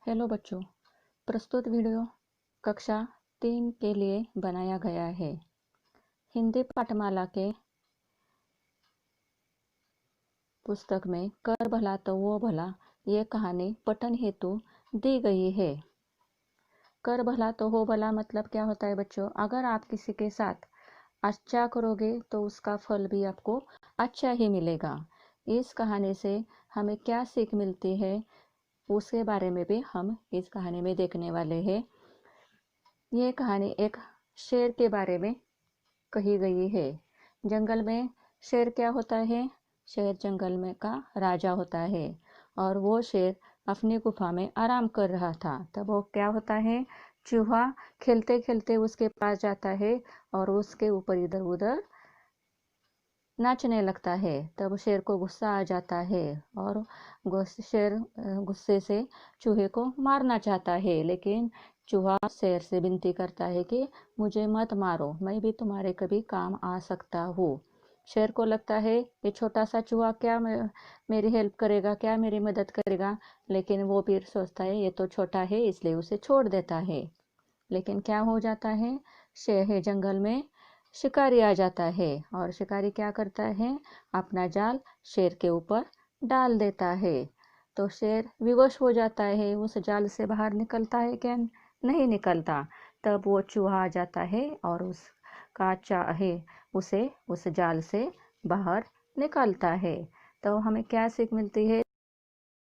Hello बच्चों, प्रस्तुत video कक्षा 3 के लिए बनाया गया है। हिंदी पाठमाला के पुस्तक में कर भला तो वो भला ये कहानी पठन हेतु दी गई है। कर भला तो हो भला मतलब क्या होता है बच्चों? अगर आप किसी के साथ अच्छा करोगे तो उसका फल भी आपको अच्छा ही मिलेगा। इस कहानी से हमें क्या सीख मिलती है उसके बारे में भी हम इस कहानी में देखने वाले हैं। ये कहानी एक शेर के बारे में कही गई है। जंगल में शेर क्या होता है? शेर जंगल में का राजा होता है और वो शेर अपनी गुफा में आराम कर रहा था। तब वो क्या होता है, चूहा खेलते खेलते उसके पास जाता है और उसके ऊपर इधर उधर नाचने लगता है। तब शेर को गुस्सा आ जाता है और शेर गुस्से से चूहे को मारना चाहता है, लेकिन चूहा शेर से विनती करता है कि मुझे मत मारो, मैं भी तुम्हारे कभी काम आ सकता हूँ। शेर को लगता है ये छोटा सा चूहा क्या मेरी हेल्प करेगा, क्या मेरी मदद करेगा, लेकिन वो भी सोचता है ये तो छोटा है, इसलिए उसे छोड़ देता है। लेकिन क्या हो जाता है, शेर जंगल में शिकारी आ जाता है और शिकारी क्या करता है, अपना जाल शेर के ऊपर डाल देता है। तो शेर विवश हो जाता है, उस जाल से बाहर निकलता है क्या? नहीं निकलता। तब वो चूहा आ जाता है और उसका चाहे उसे उस जाल से बाहर निकालता है। तो हमें क्या सीख मिलती है?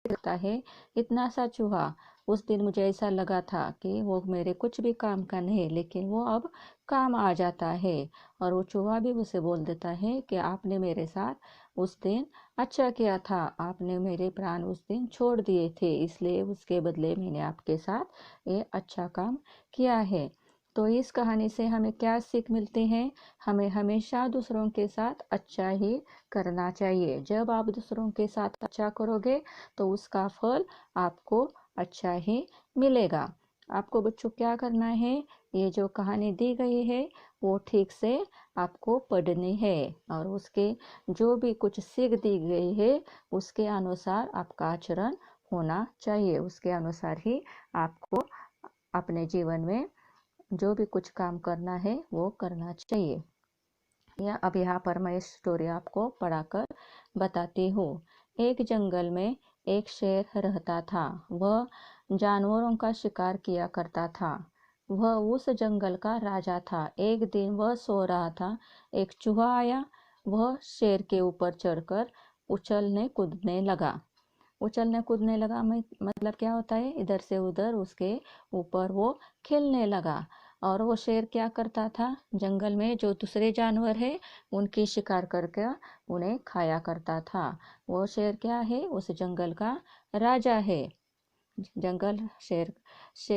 लगता है इतना सा चूहा, उस दिन मुझे ऐसा लगा था कि वो मेरे कुछ भी काम का नहीं, लेकिन वो अब काम आ जाता है। और वो चूहा भी उसे बोल देता है कि आपने मेरे साथ उस दिन अच्छा किया था, आपने मेरे प्राण उस दिन छोड़ दिए थे, इसलिए उसके बदले मैंने आपके साथ ये अच्छा काम किया है। तो इस कहानी से हमें क्या सीख मिलती है? हमें हमेशा दूसरों के साथ अच्छा ही करना चाहिए। जब आप दूसरों के साथ अच्छा करोगे तो उसका फल आपको अच्छा ही मिलेगा। आपको बच्चों क्या करना है, ये जो कहानी दी गई है वो ठीक से आपको पढ़नी है और उसके जो भी कुछ सीख दी गई है उसके अनुसार आपका आचरण होना चाहिए। उसके अनुसार ही आपको अपने जीवन में जो भी कुछ काम करना है वो करना चाहिए। या अब यहाँ पर मैं स्टोरी आपको पढ़ाकर बताती हूँ। एक जंगल में एक शेर रहता था। वह जानवरों का शिकार किया करता था। वह उस जंगल का राजा था। एक दिन वह सो रहा था, एक चूहा आया। वह शेर के ऊपर चढ़कर उछलने कूदने लगा। मतलब क्या होता है, इधर से उधर उसके ऊपर वो खेलने लगा। और वो शेर क्या करता था, जंगल में जो दूसरे जानवर है उनकी शिकार करके उन्हें खाया करता था। वो शेर क्या है, उस जंगल का राजा है। जंगल शेर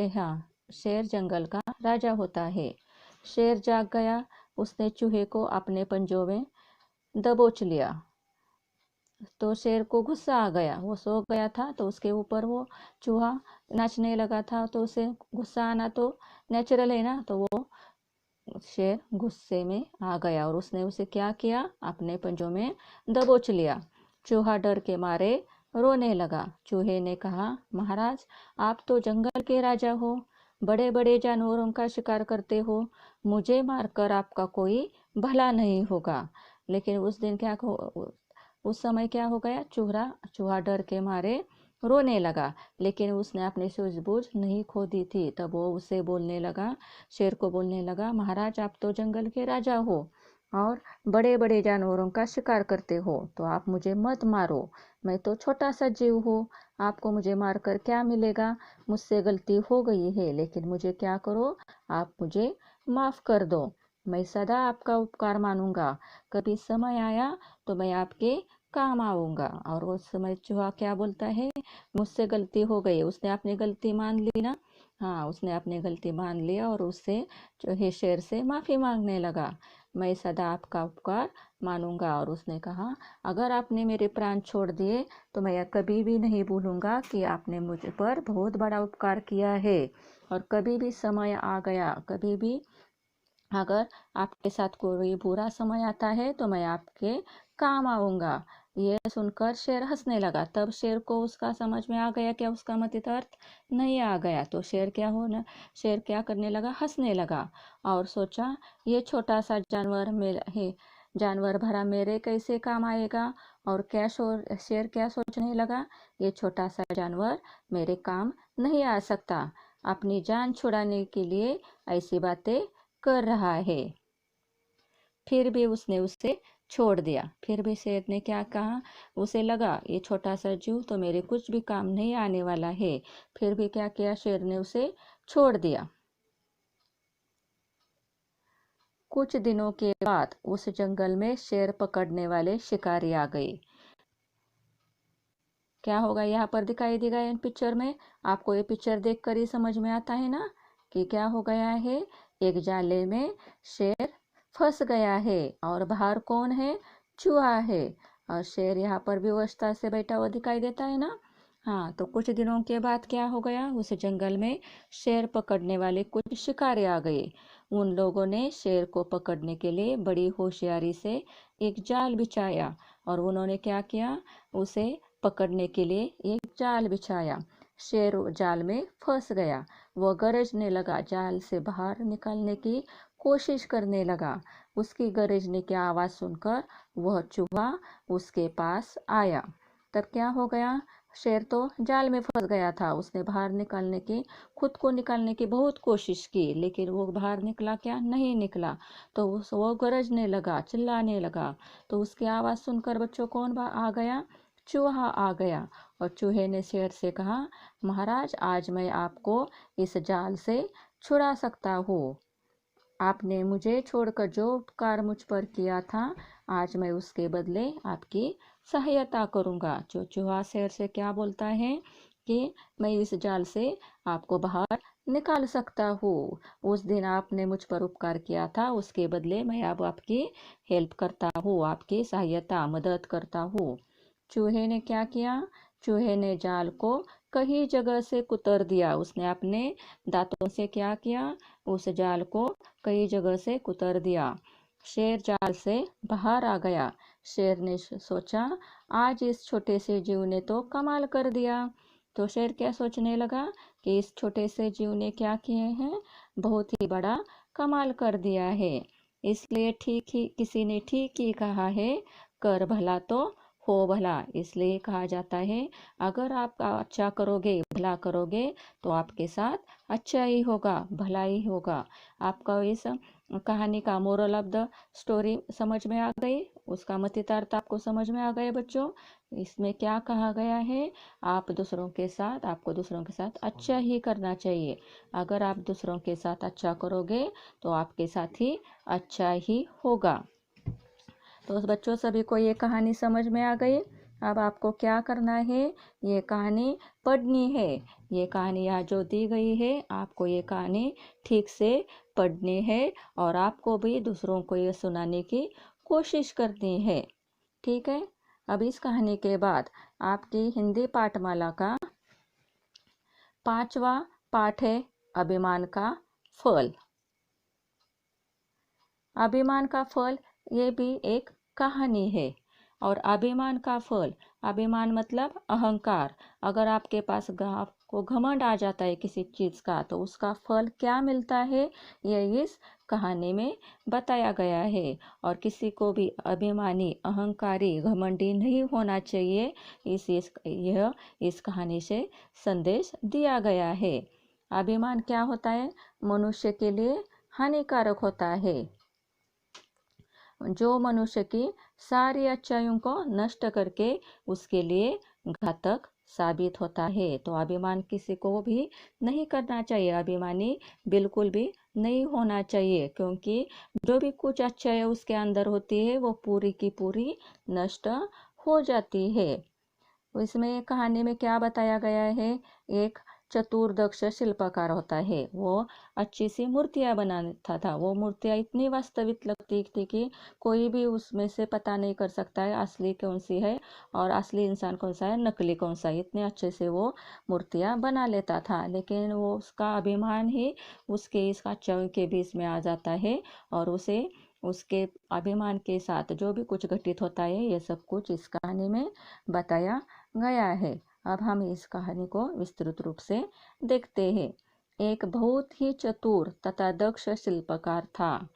हाँ, शेर जंगल का राजा होता है। शेर जाग गया, उसने चूहे को अपने पंजों में दबोच लिया। तो शेर को गुस्सा आ गया, वो सो गया था तो उसके ऊपर वो चूहा नाचने लगा था, तो उसे गुस्सा आना तो नेचुरल है ना। तो वो शेर गुस्से में आ गया और उसने उसे क्या किया, अपने पंजों में दबोच लिया। चूहा डर के मारे रोने लगा। चूहे ने कहा, महाराज आप तो जंगल के राजा हो, बड़े बड़े जानवरों का शिकार करते हो, मुझे मारकर आपका कोई भला नहीं होगा। लेकिन उस समय क्या हो गया, चूहा डर के मारे रोने लगा, लेकिन उसने अपनी सूझबूझ नहीं खो दी थी। तब वो उसे बोलने लगा, शेर को बोलने लगा, महाराज आप तो जंगल के राजा हो और बड़े बड़े जानवरों का शिकार करते हो, तो आप मुझे मत मारो, मैं तो छोटा सा जीव हूँ, आपको मुझे मारकर क्या मिलेगा, मुझसे गलती हो गई है, लेकिन मुझे क्या करो, आप मुझे माफ कर दो, मैं सदा आपका उपकार मानूंगा, कभी समय आया तो मैं आपके काम आऊंगा। और उस समय चूहा क्या बोलता है, मुझसे गलती हो गई, उसने अपनी गलती मान ली ना। हाँ, उसने अपनी गलती मान लिया और उससे जो है शेर से माफी मांगने लगा, मैं सदा आपका उपकार मानूंगा। और उसने कहा, अगर आपने मेरे प्राण छोड़ दिए तो मैं कभी भी नहीं भूलूंगा कि आपने मुझ पर बहुत बड़ा उपकार किया है, और कभी भी समय आ गया, कभी भी अगर आपके साथ कोई बुरा समय आता है तो मैं आपके काम आऊंगा। ये सुनकर शेर हंसने लगा। तब शेर को उसका समझ में आ गया क्या उसका अर्थ नहीं आ गया। तो शेर क्या करने लगा, हंसने लगा और सोचा ये छोटा सा जानवर जानवर भरा मेरे कैसे काम आएगा। और शेर क्या सोचने लगा, ये छोटा सा जानवर मेरे काम नहीं आ सकता, अपनी जान छुड़ाने के लिए ऐसी बातें कर रहा है। फिर भी उसने उसे छोड़ दिया। फिर भी शेर ने क्या कहा, उसे लगा ये छोटा सा जीव तो मेरे कुछ भी काम नहीं आने वाला है। फिर भी क्या किया, शेर ने उसे छोड़ दिया। कुछ दिनों के बाद उस जंगल में शेर पकड़ने वाले शिकारी आ गए। क्या होगा यहाँ पर दिखाई देगा इन पिक्चर में, आपको ये पिक्चर देखकर ही समझ में आता है ना कि क्या हो गया है। एक जाले में शेर फंस गया है और बाहर कौन है, चूहा है। और शेर यहाँ पर व्यवस्था से बैठा हुआ दिखाई देता है ना। हाँ, तो कुछ दिनों के बाद क्या हो गया, उस जंगल में शेर पकड़ने वाले कुछ शिकारी आ गए। उन लोगों ने शेर को पकड़ने के लिए बड़ी होशियारी से एक जाल बिछाया और उन्होंने क्या किया, उसे पकड़ने के लिए एक जाल बिछाया। शेर जाल में फंस गया। वह गरजने लगा, जाल से बाहर निकलने की कोशिश करने लगा। उसकी गरजने की आवाज़ सुनकर वह चूहा उसके पास आया। तब क्या हो गया, शेर तो जाल में फंस गया था। उसने बाहर निकलने की, खुद को निकालने की बहुत कोशिश की, लेकिन वो बाहर निकला क्या, नहीं निकला। तो वो गरजने लगा, चिल्लाने लगा। तो उसकी आवाज़ सुनकर बच्चों कौन आ गया, चूहा आ गया। और चूहे ने शेर से कहा, महाराज आज मैं आपको इस जाल से छुड़ा सकता हूँ। आपने मुझे छोड़कर जो उपकार मुझ पर किया था, आज मैं उसके बदले आपकी सहायता करूँगा। जो चूहा शेर से क्या बोलता है कि मैं इस जाल से आपको बाहर निकाल सकता हूँ। उस दिन आपने मुझ पर उपकार किया था, उसके बदले मैं अब आपकी हेल्प करता हूँ, आपकी सहायता मदद करता हूँ। चूहे ने क्या किया, चूहे ने जाल को कई जगह से कुतर दिया। उसने अपने दांतों से क्या किया, उस जाल को कई जगह से कुतर दिया। शेर जाल से बाहर आ गया। शेर ने सोचा आज इस छोटे से जीव ने तो कमाल कर दिया। तो शेर क्या सोचने लगा कि इस छोटे से जीव ने क्या किए हैं, बहुत ही बड़ा कमाल कर दिया है। इसलिए किसी ने ठीक ही कहा है, कर भला तो हो भला। इसलिए कहा जाता है अगर आप अच्छा करोगे, भला करोगे तो आपके साथ अच्छा ही होगा, भला ही होगा। आपका इस कहानी का मोरल ऑफ द स्टोरी समझ में आ गई, उसका मतितार्थ आपको समझ में आ गया बच्चों। इसमें क्या कहा गया है, आपको दूसरों के साथ अच्छा ही करना चाहिए। अगर आप दूसरों के साथ अच्छा करोगे तो आपके साथ ही अच्छा ही होगा। तो बच्चों सभी को ये कहानी समझ में आ गई। अब आपको क्या करना है, ये कहानी पढ़नी है। ये कहानी यहाँ जो दी गई है, आपको ये कहानी ठीक से पढ़नी है और आपको भी दूसरों को ये सुनाने की कोशिश करनी है। ठीक है। अब इस कहानी के बाद आपकी हिंदी पाठमाला का 5वां पाठ है, अभिमान का फल। अभिमान का फल ये भी एक कहानी है। और अभिमान का फल, अभिमान मतलब अहंकार। अगर आपके पास आपको घमंड आ जाता है किसी चीज़ का, तो उसका फल क्या मिलता है, ये इस कहानी में बताया गया है। और किसी को भी अभिमानी, अहंकारी, घमंडी नहीं होना चाहिए, यह इस कहानी से संदेश दिया गया है। अभिमान क्या होता है, मनुष्य के लिए हानिकारक होता है, जो मनुष्य की सारी अच्छाइयों को नष्ट करके उसके लिए घातक साबित होता है। तो अभिमान किसी को भी नहीं करना चाहिए, अभिमानी बिल्कुल भी नहीं होना चाहिए, क्योंकि जो भी कुछ अच्छाई उसके अंदर होती है वो पूरी की पूरी नष्ट हो जाती है। इसमें कहानी में क्या बताया गया है, एक चतुर्दक्ष शिल्पकार होता है, वो अच्छी सी मूर्तियां बनाता था। वो मूर्तियां इतनी वास्तविक लगती थी कि कोई भी उसमें से पता नहीं कर सकता है असली कौन सी है और असली इंसान कौन सा है, नकली कौन सा है। इतने अच्छे से वो मूर्तियां बना लेता था, लेकिन वो उसका अभिमान ही उसके इस अच्छाई के बीच में आ जाता है और उसे उसके अभिमान के साथ जो भी कुछ घटित होता है ये सब कुछ इस कहानी में बताया गया है। अब हम इस कहानी को विस्तृत रूप से देखते हैं। एक बहुत ही चतुर तथा दक्ष शिल्पकार था।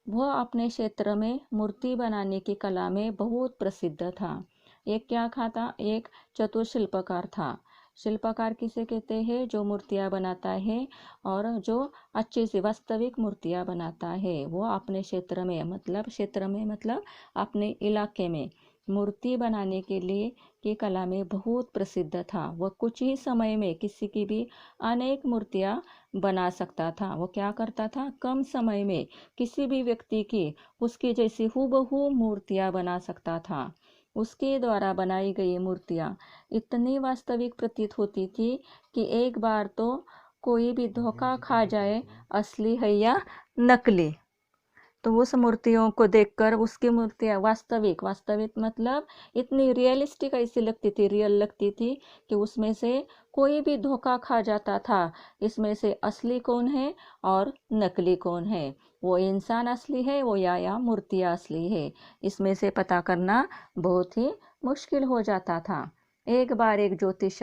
वह अपने क्षेत्र में मूर्ति बनाने की कला में बहुत प्रसिद्ध था। एक क्या खाता एक चतुर शिल्पकार था। शिल्पकार किसे कहते हैं? जो मूर्तियां बनाता है और जो अच्छी सी वास्तविक मूर्तियां बनाता है। वो अपने क्षेत्र में मतलब अपने इलाके में मूर्ति बनाने के लिए की कला में बहुत प्रसिद्ध था। वह कुछ ही समय में किसी की भी अनेक मूर्तियां बना सकता था। वो क्या करता था? कम समय में किसी भी व्यक्ति की उसकी जैसी हूबहू मूर्तियां बना सकता था। उसके द्वारा बनाई गई मूर्तियां इतनी वास्तविक प्रतीत होती थी कि एक बार तो कोई भी धोखा खा जाए असली है या नकली। तो उस मूर्तियों को देखकर उसकी मूर्तियां वास्तविक मतलब इतनी रियलिस्टिक ऐसी लगती थी, रियल लगती थी कि उसमें से कोई भी धोखा खा जाता था। इसमें से असली कौन है और नकली कौन है, वो इंसान असली है वो या मूर्तियां असली है, इसमें से पता करना बहुत ही मुश्किल हो जाता था। एक बार एक ज्योतिष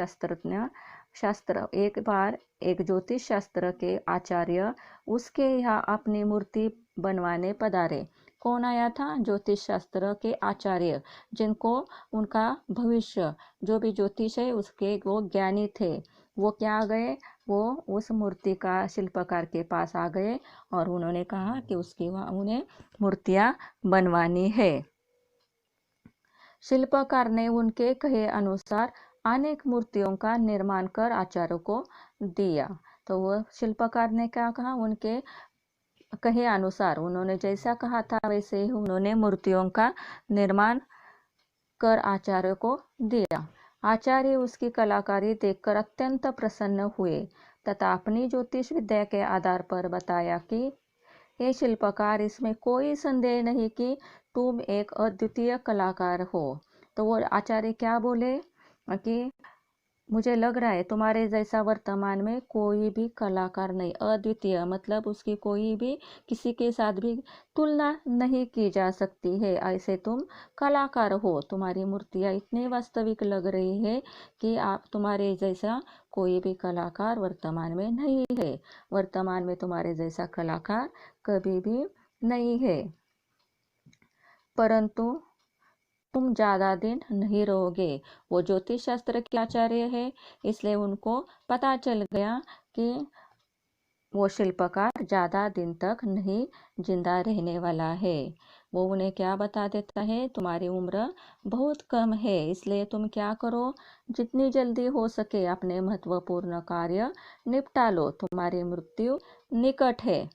शास्त्र के आचार्य उसके यहाँ अपनी मूर्ति बनवाने पधारे। कौन आया था? ज्योतिष शास्त्र के आचार्य, जिनको उनका भविष्य जो भी ज्योतिष है उसके वो ज्ञानी थे। वो क्या आ गए? वो उस मूर्ति का शिल्पकार के पास आ गए और उन्होंने कहा कि उसकी उन्हें मूर्तियां बनवानी है। शिल्पकार ने उनके कहे अनुसार अनेक मूर्तियों का निर्माण कर आचार्य को दिया। तो वो शिल्पकार ने क्या कहा? उनके कहे अनुसार उन्होंने जैसा कहा था वैसे ही उन्होंने मूर्तियों का निर्माण कर आचार्य को दिया। आचार्य उसकी कलाकारी देखकर अत्यंत प्रसन्न हुए तथा अपनी ज्योतिष विद्या के आधार पर बताया कि हे शिल्पकार, इसमें कोई संदेह नहीं कि तुम एक अद्वितीय कलाकार हो। तो वो आचार्य क्या बोले कि मुझे लग रहा है तुम्हारे जैसा वर्तमान में कोई भी कलाकार नहीं, अद्वितीय मतलब उसकी कोई भी किसी के साथ भी तुलना नहीं की जा सकती है। ऐसे तुम कलाकार हो, तुम्हारी मूर्तियाँ इतनी वास्तविक लग रही है कि आप तुम्हारे जैसा कोई भी कलाकार वर्तमान में नहीं है। वर्तमान में तुम्हारे जैसा कलाकार कभी भी नहीं है, परंतु तुम ज्यादा दिन नहीं रहोगे। वो ज्योतिष शास्त्र के आचार्य है, इसलिए उनको पता चल गया कि वो शिल्पकार ज्यादा दिन तक नहीं जिंदा रहने वाला है। वो उन्हें क्या बता देता है? तुम्हारी उम्र बहुत कम है, इसलिए तुम क्या करो, जितनी जल्दी हो सके अपने महत्वपूर्ण कार्य निपटा लो, तुम्हारी मृत्यु निकट है।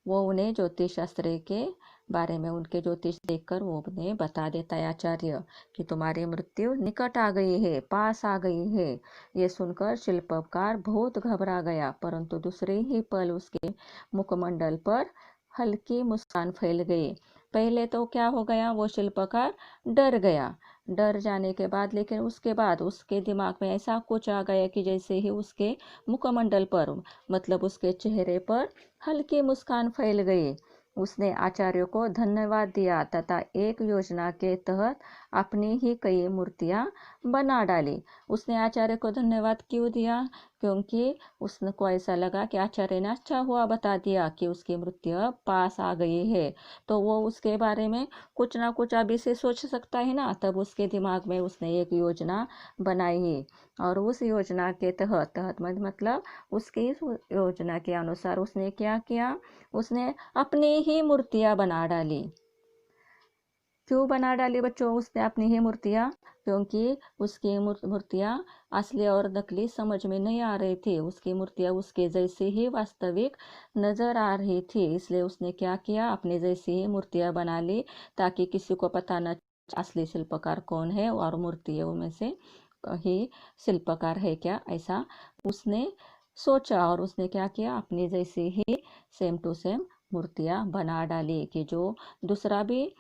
वो उन्हें ज्योतिष शास्त्र के बारे में उनके ज्योतिष देखकर वो उन्हें बता देता है आचार्य कि तुम्हारी मृत्यु निकट आ गई है, पास आ गई है। ये सुनकर शिल्पकार बहुत घबरा गया, परंतु दूसरे ही पल उसके मुखमंडल पर हल्की मुस्कान फैल गई। पहले तो क्या हो गया, वो शिल्पकार डर गया। डर जाने के बाद लेकिन उसके बाद उसके दिमाग में ऐसा कुछ आ गया कि जैसे ही उसके मुखमंडल पर मतलब उसके चेहरे पर हल्की मुस्कान फैल गई। उसने आचार्य को धन्यवाद दिया तथा एक योजना के तहत अपनी ही कई मूर्तियां बना डाली। उसने आचार्य को धन्यवाद क्यों दिया? क्योंकि उसको ऐसा लगा कि आचार्य ने अच्छा हुआ बता दिया कि उसकी मृत्यु अब पास आ गई है, तो वो उसके बारे में कुछ ना कुछ अभी से सोच सकता है ना। तब उसके दिमाग में उसने एक योजना बनाई और उस योजना के तहत मतलब उसकी इस योजना के अनुसार उसने क्या किया? उसने अपनी ही मूर्तियां बना डाली। क्यों बना डाली बच्चों उसने अपनी ही मूर्तियां? क्योंकि उसकी मूर्तियां असली और नकली समझ में नहीं आ रही थी। उसकी मूर्तियां उसके जैसे ही वास्तविक नजर आ रही थी, इसलिए उसने क्या किया, अपने जैसी ही मूर्तियां बना ली ताकि किसी को पता न असली शिल्पकार कौन है और मूर्तियों में से ही शिल्पकार है क्या, ऐसा उसने सोचा। और उसने क्या किया, अपनी जैसी ही सेम टू सेम मूर्तियां बना डाली कि जो दूसरा भी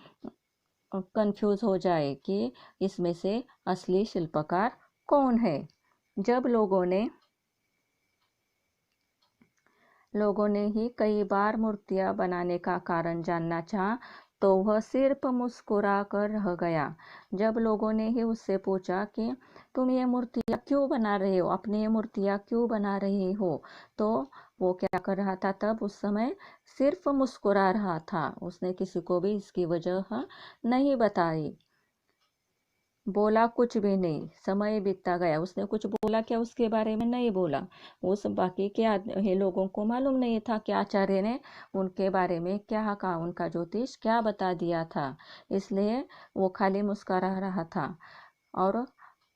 कंफ्यूज हो जाए कि इसमें से असली शिल्पकार कौन है। जब लोगों ने लोगों ने ही कई बार मूर्तियां बनाने का कारण जानना चाहा तो वह सिर्फ मुस्कुरा कर रह गया। जब लोगों ने ही उससे पूछा कि तुम ये मूर्तियां क्यों बना रहे हो, अपनी ये मूर्तियां क्यों बना रहे हो, तो वो क्या कर रहा था तब उस समय, सिर्फ मुस्कुरा रहा था। उसने किसी को भी इसकी वजह नहीं बताई, बोला कुछ भी नहीं। समय बीतता गया, उसने कुछ बोला क्या उसके बारे में नहीं बोला। उस बाकी के ये लोगों को मालूम नहीं था कि आचार्य ने उनके बारे में क्या कहा, उनका ज्योतिष क्या बता दिया था। इसलिए वो खाली मुस्कुरा रहा था और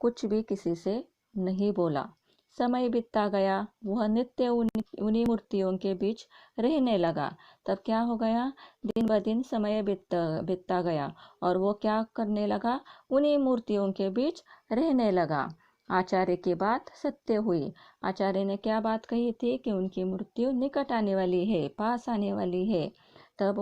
कुछ भी किसी से नहीं बोला। समय बीतता गया, वह नित्य उन्हीं मूर्तियों के बीच रहने लगा। तब क्या हो गया, दिन ब दिन समय बीतता गया और वो क्या करने लगा, उन्हीं मूर्तियों के बीच रहने लगा। आचार्य की बात सत्य हुई। आचार्य ने क्या बात कही थी कि उनकी मृत्यु निकट आने वाली है, पास आने वाली है। तब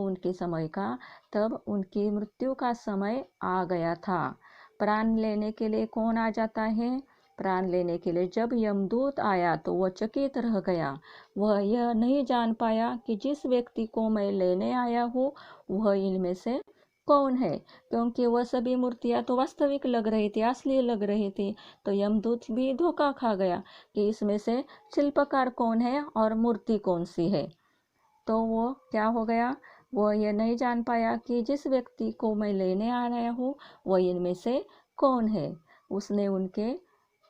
उनकी मृत्यु का समय आ गया था। प्राण लेने के लिए कौन आ जाता है, प्राण लेने के लिए जब यमदूत आया तो वह चकित रह गया। वह यह नहीं जान पाया कि जिस व्यक्ति को मैं लेने आया हूँ वह इनमें से कौन है, क्योंकि वह सभी मूर्तियां तो वास्तविक लग रही थी, असली लग रही थी। तो यमदूत भी धोखा खा गया कि इसमें से शिल्पकार कौन है और मूर्ति कौन सी है। तो वो क्या हो गया, वो ये नहीं जान पाया कि जिस व्यक्ति को मैं लेने आ रहा हूँ वह इनमें से कौन है। उसने उनके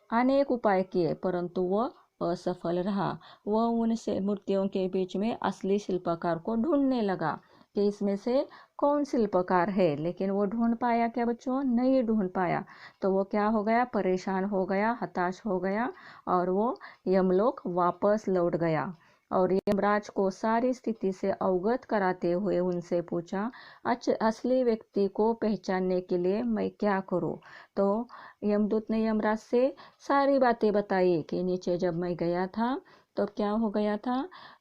अनेक उपाय किए परंतु वह असफल रहा। वह उन मूर्तियों के बीच में असली शिल्पकार को ढूंढने लगा कि इसमें से कौन शिल्पकार है, लेकिन वो ढूंढ पाया क्या बच्चों, नहीं ढूंढ पाया। तो वो क्या हो गया, परेशान हो गया, हताश हो गया और वो यमलोक वापस लौट गया। और यमराज को सारी स्थिति से अवगत कराते हुए उनसे पूछा, असली व्यक्ति को पहचानने के लिए मैं क्या करूं। तो यमदूत ने यमराज से सारी बातें बताई कि नीचे जब मैं गया था तो क्या हो गया था,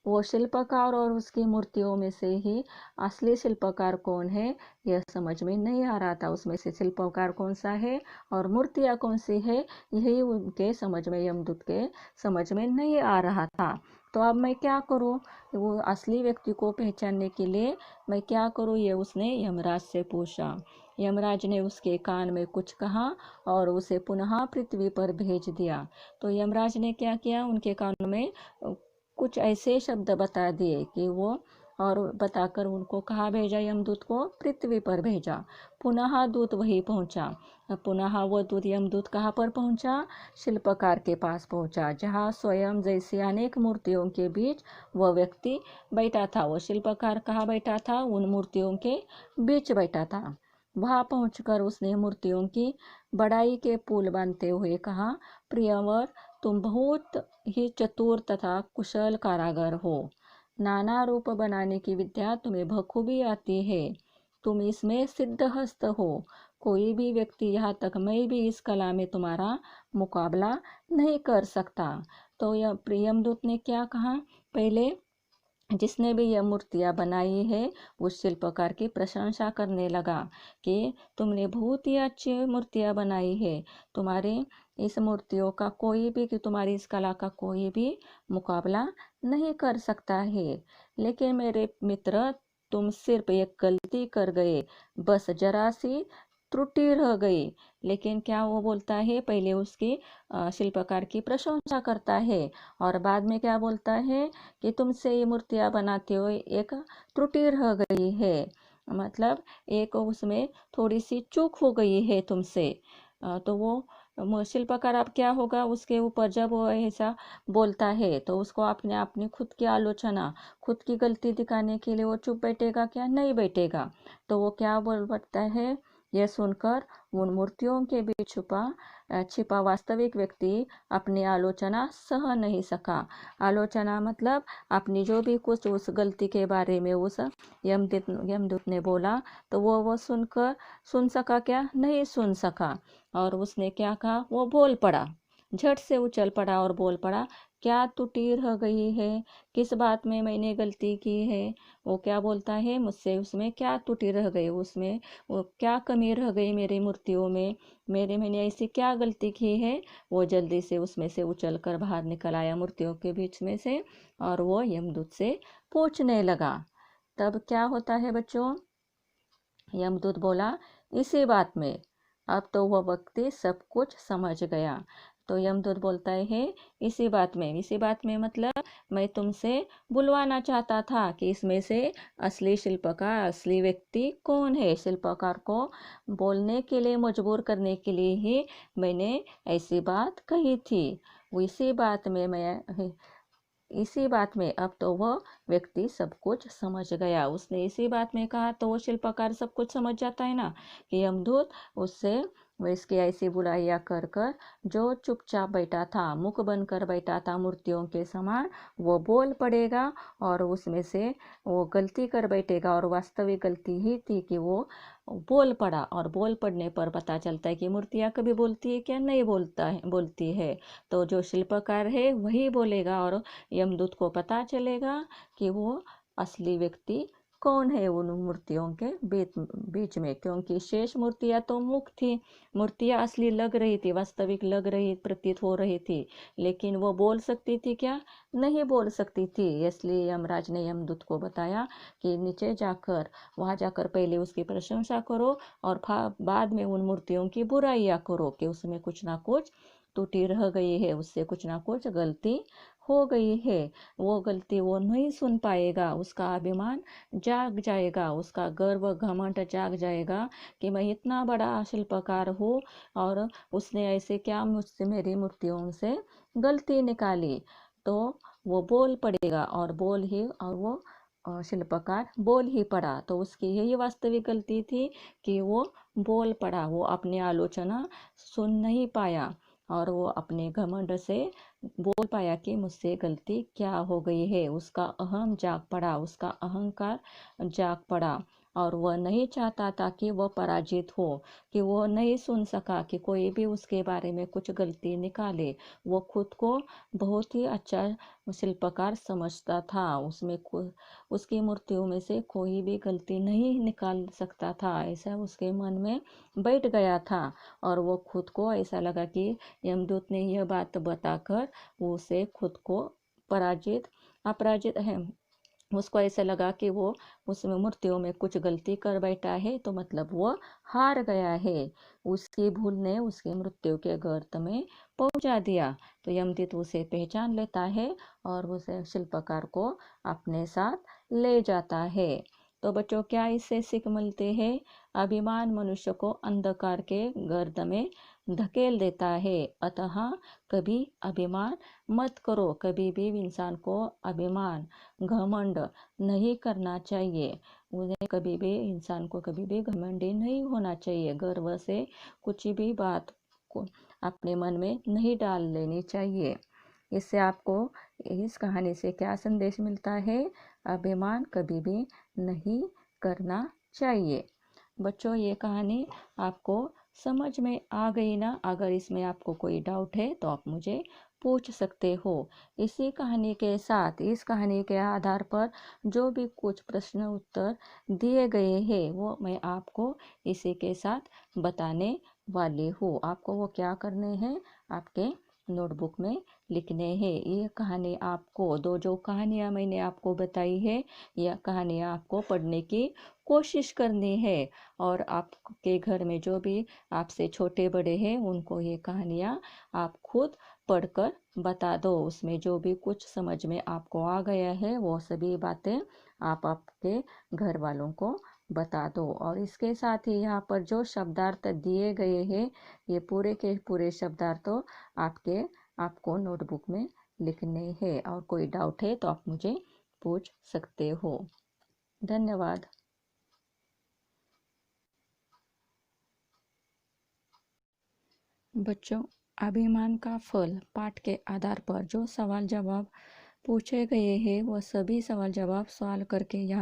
वो शिल्पकार और उसकी मूर्तियों में से ही असली शिल्पकार कौन है यह समझ में नहीं आ रहा था। उसमें से शिल्पकार कौन सा है और मूर्तियाँ कौन सी है, यही उनके समझ में, यमदूत के समझ में नहीं आ रहा था। तो अब मैं क्या करूं, वो असली व्यक्ति को पहचानने के लिए मैं क्या करूं, ये उसने यमराज से पूछा। यमराज ने उसके कान में कुछ कहा और उसे पुनः पृथ्वी पर भेज दिया। तो यमराज ने क्या किया, उनके कान में कुछ ऐसे शब्द बता दिए कि वो, और बताकर उनको कहाँ भेजा, यमदूत को पृथ्वी पर भेजा। पुनः दूत वही पहुंचा। पुनः वो दूत, यमदूत कहाँ पर पहुंचा, शिल्पकार के पास पहुंचा, जहाँ स्वयं जैसी अनेक मूर्तियों के बीच वह व्यक्ति बैठा था। वो शिल्पकार कहाँ बैठा था, उन मूर्तियों के बीच बैठा था। वहां पहुंचकर उसने मूर्तियों की बड़ाई के पुल बांधते हुए कहा, प्रियवर, तुम बहुत ही चतुर तथा कुशल कारागर हो। नाना रूप बनाने की विद्या तुम्हें बखूबी आती है। तुम इसमें सिद्धहस्त हो। कोई भी व्यक्ति, यहाँ तक मैं भी इस कला में तुम्हारा मुकाबला नहीं कर सकता। तो यह यमदूत ने क्या कहा, पहले जिसने भी यह मूर्तियाँ बनाई है उस शिल्पकार की प्रशंसा करने लगा कि तुमने बहुत ही अच्छी मूर्तियाँ बनाई है, तुम्हारी इस मूर्तियों का कोई भी, कि तुम्हारी इस कला का कोई भी मुकाबला नहीं कर सकता है। लेकिन मेरे मित्र, तुम सिर्फ एक गलती कर गए, बस जरा सी त्रुटि रह गई। लेकिन क्या वो बोलता है, पहले उसकी शिल्पकार की प्रशंसा करता है और बाद में क्या बोलता है कि तुमसे ये मूर्तियाँ बनाते हुए एक त्रुटि रह गई है, मतलब एक उसमें थोड़ी सी चूक हो गई है तुमसे। तो वो शिल्पकार अब क्या होगा, उसके ऊपर जब वो ऐसा बोलता है तो उसको अपनी खुद की आलोचना, खुद की गलती दिखाने के लिए वो चुप बैठेगा क्या, नहीं बैठेगा। तो वो क्या बोल बैठता है, यह सुनकर उन मूर्तियों के बीच छिपा वास्तविक व्यक्ति अपनी आलोचना सह नहीं सका। आलोचना मतलब अपनी जो भी कुछ उस गलती के बारे में उस यमदूत ने बोला तो वो सुन सका क्या, नहीं सुन सका। और उसने क्या कहा, वो बोल पड़ा, झट से उछल पड़ा और बोल पड़ा क्या त्रुटि रह गई है, किस बात में मैंने गलती की है। वो क्या बोलता है मुझसे, उसमें क्या त्रुटि रह गई, उसमें वो क्या कमी रह गई मेरी मूर्तियों में, मैंने ऐसी क्या गलती की है। वो जल्दी से उसमें से उछल कर बाहर निकल आया मूर्तियों के बीच में से, और वो यमदूत से पूछने लगा। तब क्या होता है बच्चों, यमदूत बोला, इसी बात में। अब तो वह व्यक्ति सब कुछ समझ गया। तो यमदूत बोलता है, इसी बात में मतलब मैं तुमसे बुलवाना चाहता था कि इसमें से असली शिल्पकार, असली व्यक्ति कौन है। शिल्पकार को बोलने के लिए मजबूर करने के लिए ही मैंने ऐसी बात कही थी। इसी बात में अब तो वह व्यक्ति सब कुछ समझ गया। उसने इसी बात में कहा तो वो शिल्पकार सब कुछ समझ जाता है ना, कि यमदूत उससे वो इसकी ऐसी बुराइयां कर कर, जो चुपचाप बैठा था, मुख बंद कर बैठा था मूर्तियों के समान, वो बोल पड़ेगा और उसमें से वो गलती कर बैठेगा। और वास्तविक गलती ही थी कि वो बोल पड़ा, और बोल पड़ने पर पता चलता है कि मूर्तियाँ कभी बोलती है क्या, नहीं बोलती है। तो जो शिल्पकार है वही बोलेगा, और यमदूत को पता चलेगा कि वो असली व्यक्ति कौन है उन मूर्तियों के बीच में। क्योंकि शेष मूर्तियां तो मुख थी, मूर्तियां असली लग रही थी, वास्तविक लग रही, प्रतीत हो रही थी, लेकिन वो बोल सकती थी क्या, नहीं बोल सकती थी। इसलिए यमराज ने यमदूत को बताया कि नीचे जाकर, वहां जाकर पहले उसकी प्रशंसा करो, और बाद में उन मूर्तियों की बुराइयां करो कि उसमें कुछ ना कुछ त्रुटि रह गई है, उससे कुछ ना कुछ गलती हो गई है। वो गलती वो नहीं सुन पाएगा, उसका अभिमान जाग जाएगा, उसका गर्व घमंड जाग जाएगा कि मैं इतना बड़ा शिल्पकार हूँ, और उसने ऐसे क्या मुझसे, मेरी मूर्तियों से गलती निकाली। तो वो बोल पड़ेगा, और वो शिल्पकार बोल ही पड़ा। तो उसकी यही वास्तविक गलती थी कि वो बोल पड़ा, वो अपनी आलोचना सुन नहीं पाया, और वो अपने घमंड से बोल पाया कि मुझसे गलती क्या हो गई है। उसका अहम जाग पड़ा, उसका अहंकार जाग पड़ा, और वह नहीं चाहता था कि वह पराजित हो, कि वो नहीं सुन सका कि कोई भी उसके बारे में कुछ गलती निकाले। वो खुद को बहुत ही अच्छा शिल्पकार समझता था, उसकी मूर्तियों में से कोई भी गलती नहीं निकाल सकता था, ऐसा उसके मन में बैठ गया था। और वो खुद को ऐसा लगा कि यमदूत ने यह बात बताकर वो उसे खुद को अपराजित है, उसको ऐसा लगा कि वो उसमें मूर्तियों में कुछ गलती कर बैठा है, तो मतलब वो हार गया है। उसकी भूल ने उसकी मृत्यु के गर्त में पहुंचा दिया। तो यमदूत उसे पहचान लेता है, और उसे शिल्पकार को अपने साथ ले जाता है। तो बच्चों, क्या इससे सीख मिलते हैं? अभिमान मनुष्य को अंधकार के गर्त में धकेल देता है। अतः कभी अभिमान मत करो, कभी भी इंसान को अभिमान, घमंड नहीं करना चाहिए। उन्हें कभी भी, इंसान को कभी भी घमंडी नहीं होना चाहिए। गर्व से कुछ भी बात को अपने मन में नहीं डाल लेनी चाहिए। इससे आपको इस कहानी से क्या संदेश मिलता है? अभिमान कभी भी नहीं करना चाहिए। बच्चों, ये कहानी आपको समझ में आ गई ना? अगर इसमें आपको कोई डाउट है तो आप मुझे पूछ सकते हो। इसी कहानी के साथ, इस कहानी के आधार पर जो भी कुछ प्रश्न उत्तर दिए गए हैं वो मैं आपको इसी के साथ बताने वाली हूँ। आपको वो क्या करने हैं, आपके नोटबुक में लिखने हैं। ये कहानी आपको, जो कहानियाँ मैंने आपको बताई है, यह कहानियाँ आपको पढ़ने की कोशिश करनी है। और आपके घर में जो भी आपसे छोटे बड़े हैं उनको ये कहानियाँ आप खुद पढ़कर बता दो। उसमें जो भी कुछ समझ में आपको आ गया है वो सभी बातें आप आपके घर वालों को बता दो। और इसके साथ ही यहाँ पर जो शब्दार्थ दिए गए हैं, ये पूरे के पूरे शब्दार्थ आपको नोटबुक में लिखने हैं। और कोई डाउट है तो आप मुझे पूछ सकते हो। धन्यवाद। बच्चों, अभिमान का फल पाठ के आधार पर जो सवाल जवाब पूछे गए हैं वो सभी सवाल जवाब सॉल्व करके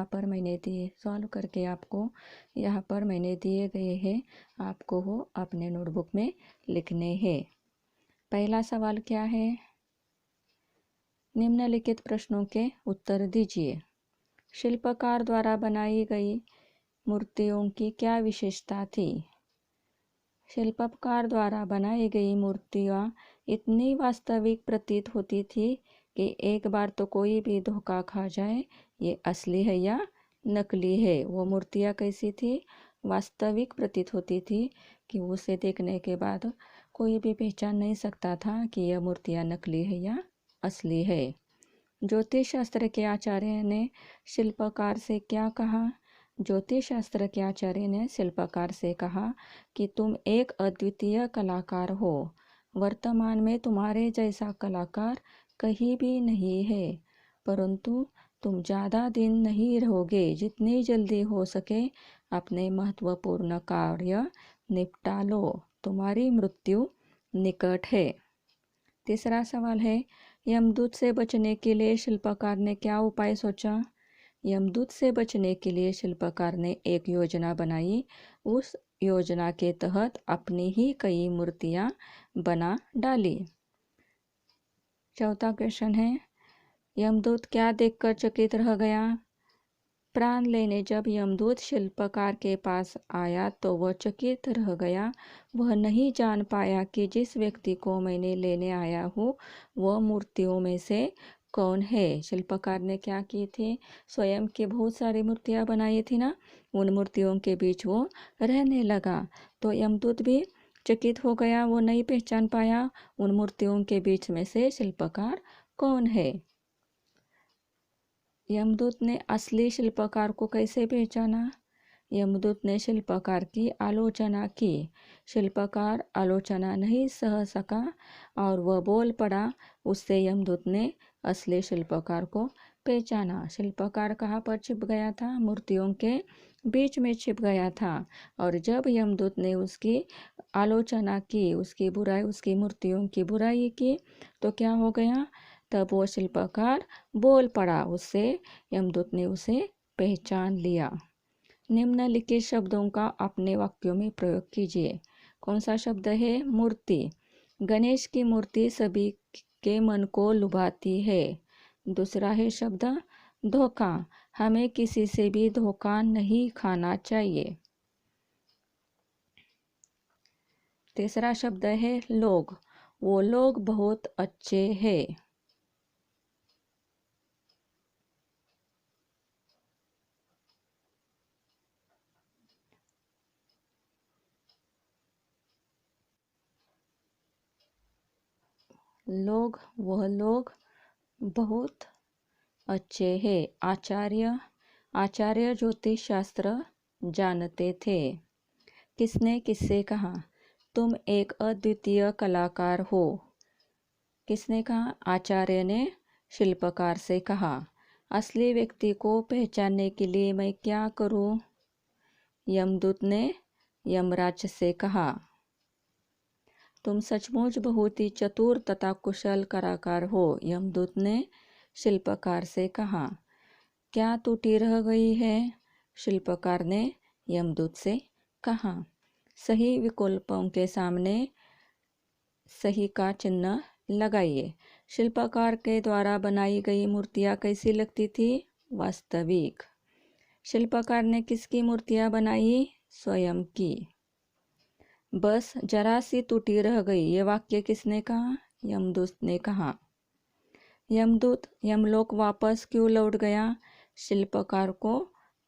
आपको यहाँ पर मैंने दिए गए हैं। आपको वो अपने नोटबुक में लिखने हैं। पहला सवाल क्या है? निम्नलिखित प्रश्नों के उत्तर दीजिए। शिल्पकार द्वारा बनाई गई मूर्तियों की क्या विशेषता थी? शिल्पकार द्वारा बनाई गई मूर्तियाँ इतनी वास्तविक प्रतीत होती थी कि एक बार तो कोई भी धोखा खा जाए ये असली है या नकली है। वो मूर्तियाँ कैसी थी? वास्तविक प्रतीत होती थी कि उसे देखने के बाद कोई भी पहचान नहीं सकता था कि यह मूर्तियाँ नकली है या असली है। ज्योतिष शास्त्र के आचार्य ने शिल्पकार से क्या कहा? ज्योतिष शास्त्र के आचार्य ने शिल्पकार से कहा कि तुम एक अद्वितीय कलाकार हो। वर्तमान में तुम्हारे जैसा कलाकार कहीं भी नहीं है, परंतु तुम ज़्यादा दिन नहीं रहोगे। जितनी जल्दी हो सके अपने महत्वपूर्ण कार्य निपटा लो, तुम्हारी मृत्यु निकट है। तीसरा सवाल है, यमदूत से बचने के लिए शिल्पकार ने क्या उपाय सोचा? यमदूत से बचने के लिए शिल्पकार ने एक योजना बनाई। उस योजना के तहत अपनी ही कई मूर्तियां बना डाली। चौथा क्वेश्चन है, यमदूत क्या देखकर चकित रह गया? प्राण लेने जब यमदूत शिल्पकार के पास आया तो वह चकित रह गया। वह नहीं जान पाया कि जिस व्यक्ति को मैंने लेने आया हूँ वह मूर्तियों में से कौन है। शिल्पकार ने क्या की थी? स्वयं की बहुत सारी मूर्तियाँ बनाई थी ना, उन मूर्तियों के बीच वो रहने लगा। तो यमदूत भी चकित हो गया, वो नहीं पहचान पाया उन मूर्तियों के बीच में से शिल्पकार कौन है। यमदूत ने असली शिल्पकार को कैसे पहचाना? यमदूत ने शिल्पकार की आलोचना की। शिल्पकार आलोचना नहीं सह सका और वह बोल पड़ा। उससे यमदूत ने असली शिल्पकार को पहचाना। शिल्पकार कहाँ पर छिप गया था? मूर्तियों के बीच में छिप गया था। और जब यमदूत ने उसकी आलोचना की, उसकी बुराई, उसकी मूर्तियों की बुराई की, तो क्या हो गया? तब वो शिल्पकार बोल पड़ा। उससे यमदूत ने उसे पहचान लिया। निम्नलिखित शब्दों का अपने वाक्यों में प्रयोग कीजिए। कौन सा शब्द है? मूर्ति। गणेश की मूर्ति सभी के मन को लुभाती है। दूसरा है शब्द धोखा। हमें किसी से भी धोखा नहीं खाना चाहिए। तीसरा शब्द है लोग। वो लोग बहुत अच्छे हैं। लोग, वह लोग बहुत अच्छे हैं। आचार्य, आचार्य ज्योतिष शास्त्र जानते थे। किसने किससे कहा? तुम एक अद्वितीय कलाकार हो। किसने कहा? आचार्य ने शिल्पकार से कहा। असली व्यक्ति को पहचानने के लिए मैं क्या करूं? यमदूत ने यमराज से कहा। तुम सचमुच बहुत ही चतुर तथा कुशल कलाकार हो, यमदूत ने शिल्पकार से कहा। क्या त्रुटि रह गई है? शिल्पकार ने यमदूत से कहा। सही विकल्पों के सामने सही का चिन्ह लगाइए। शिल्पकार के द्वारा बनाई गई मूर्तियाँ कैसी लगती थी? वास्तविक। शिल्पकार ने किसकी मूर्तियाँ बनाई? स्वयं की। बस जरा सी त्रुटि रह गई, ये वाक्य किसने कहा? यमदूत ने कहा। यमदूत यमलोक वापस क्यों लौट गया? शिल्पकार को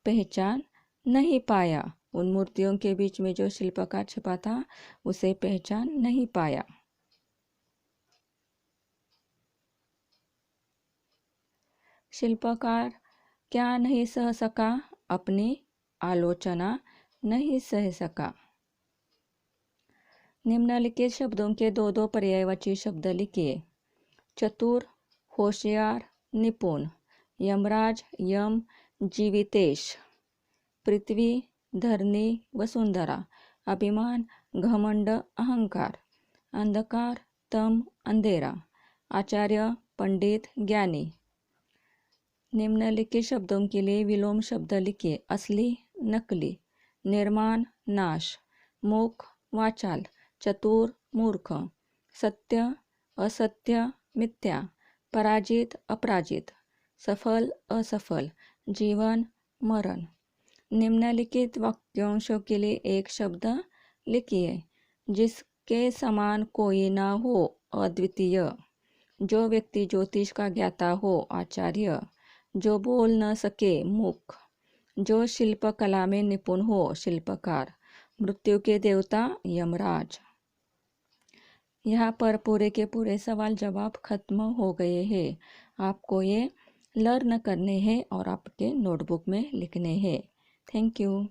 पहचान नहीं पाया। उन मूर्तियों के बीच में जो शिल्पकार छिपा था उसे पहचान नहीं पाया। शिल्पकार क्या नहीं सह सका? अपनी आलोचना नहीं सह सका। निम्नलिखित शब्दों के दो दो पर्यायवाची शब्द लिखिए। चतुर, होशियार, निपुण। यमराज, यम, जीवितेश। पृथ्वी, धरनी, वसुंधरा। अभिमान, घमंड, अहंकार। अंधकार, तम, अंधेरा। आचार्य, पंडित, ज्ञानी। निम्नलिखित शब्दों के लिए विलोम शब्द लिखिए। असली, नकली। निर्माण, नाश। मूक, वाचाल। चतुर, मूर्ख। सत्य, असत्य, मिथ्या। पराजित अपराजित, सफल असफल, जीवन मरण। निम्नलिखित वाक्यांशों के लिए एक शब्द लिखिए। जिसके समान कोई ना हो, अद्वितीय। जो व्यक्ति ज्योतिष का ज्ञाता हो, आचार्य। जो बोल न सके, मूक। जो शिल्प कला में निपुण हो, शिल्पकार। मृत्यु के देवता, यमराज। यहाँ पर पूरे के पूरे सवाल जवाब खत्म हो गए हैं। आपको ये लर्न करने हैं और आपके नोटबुक में लिखने हैं। Thank you.